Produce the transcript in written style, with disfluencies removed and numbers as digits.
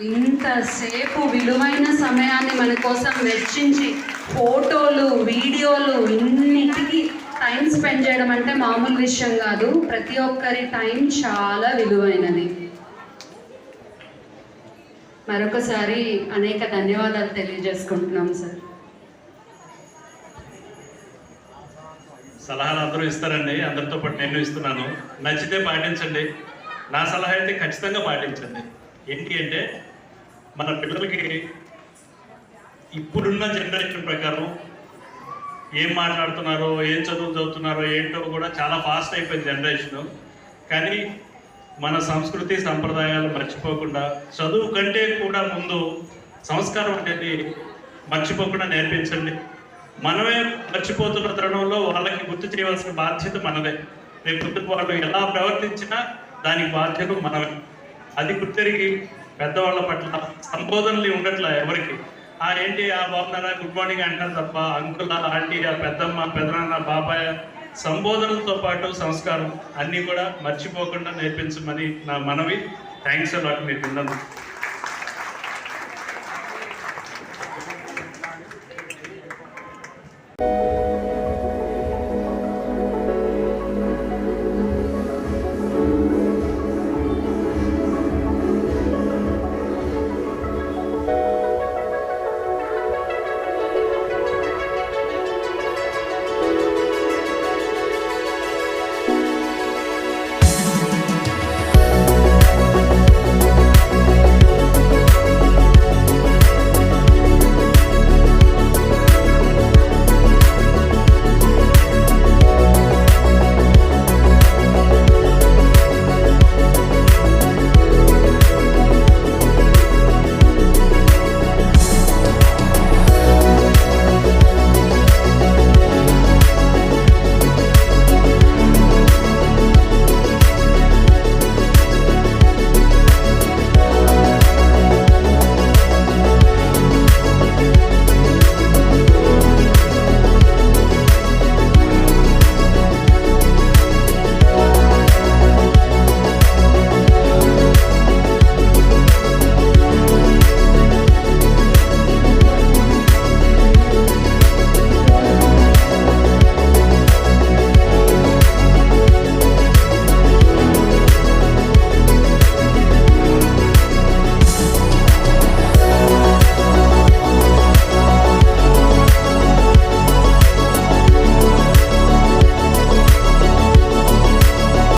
ఇంతసేపు విలువైన సమయాన్ని మన కోసం వెచ్చించి ఫోటోలు వీడియోలు ఇన్నిటికి టైం స్పెండ్ చేయడం అంటే మామూలు విషయం కాదు. ప్రతి ఒక్కరి టైం చాలా విలువైనది. మరొకసారి అనేక ధన్యవాదాలు తెలియజేసుకుంటున్నాం సార్. సలహాలు అందరూ ఇస్తారండి, అందరితో పాటు నేను ఇస్తున్నాను. నచ్చితే పాటించండి. నా సలహా అయితే ఖచ్చితంగా పాటించండి. ఏంటి అంటే మన పిల్లలకి ఇప్పుడున్న జనరేషన్ ప్రకారం ఏం మాట్లాడుతున్నారో, ఏం చదువు చదువుతున్నారో ఏంటో కూడా చాలా ఫాస్ట్ అయిపోయింది జనరేషను. కానీ మన సంస్కృతి సంప్రదాయాలు మర్చిపోకుండా, చదువు కంటే కూడా ముందు సంస్కారం అనేది మర్చిపోకుండా నేర్పించండి. మనమే మర్చిపోతున్న తరుణంలో వాళ్ళకి గుర్తు చేయవలసిన బాధ్యత మనదే. రేపు వాళ్ళు ఎలా ప్రవర్తించినా దానికి బాధ్యత మనమే. అది గుర్తెరిగి పెద్దవాళ్ళ పట్ల సంబోధనలు ఉండట్లా ఎవరికి. ఏంటి బాగున్నారా, గుడ్ మార్నింగ్ అంటారు తప్ప అంకుల్, ఆంటీ, పెద్దమ్మ, పెదనాన్న, బాబాయ్ సంబోధనలతో పాటు సంస్కారం అన్నీ కూడా మర్చిపోకుండా నేర్పించమని నా మనవి. థ్యాంక్స్ అలాట్ మీరు విన్నందుకు.